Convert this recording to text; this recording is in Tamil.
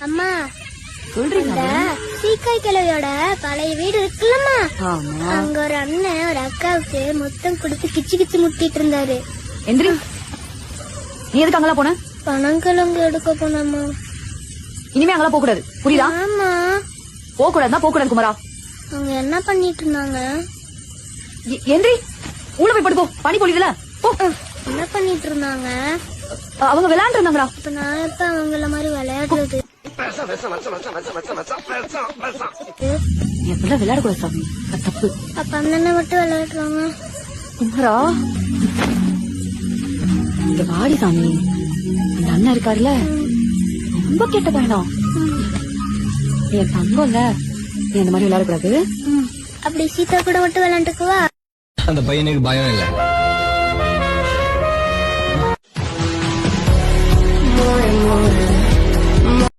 அம்மா சொல்றீங்க இந்த சீக்காய் கிழவியோட பழைய வீடு இருக்குல்லம்மா, அங்க ஒரு அண்ணன் ஒரு அக்காவுக்கு முத்தம் கொடுத்து கிச்சு கிச்சு முட்டிட்டு இருந்தாரு. எந்திரி. நீ எதுக்கு அங்கெல்லாம் போன? பனங்கிழங்கு எடுக்க போனம்மா. இனிமே அங்கெல்லாம் போக கூடாது, புரியுதா? ஆமா, போக கூடாதுன்னா போக கூடாது குமாரா. அவங்க என்ன பண்ணிட்டு இருந்தாங்க? எந்திரி, உள்ள போய் படுப்போ, பனி பொழியுதுல. என்ன பண்ணிட்டு இருந்தாங்க? அவங்க விளையாண்டு இருந்தாங்கடா. இப்ப நான் எப்ப அவங்கள மாதிரி விளையாடுறது? எப்பெல்லாம் விளையாட கூடாது சாமி, அது தப்பு. அப்ப அந்த மட்டும் விளையாடுறாங்க. குமாரா இந்த வாடி சாமி, இந்த அண்ணன் இருக்காருல்ல, ரொம்ப கெட்ட பையனம். என் தங்கம்ல, நீ அந்த மாதிரி விளையாட கூடாது. அப்படி சீதா கூட மட்டும் விளையாண்டுக்குவா. அந்த பையனுக்கு பயம் இல்ல.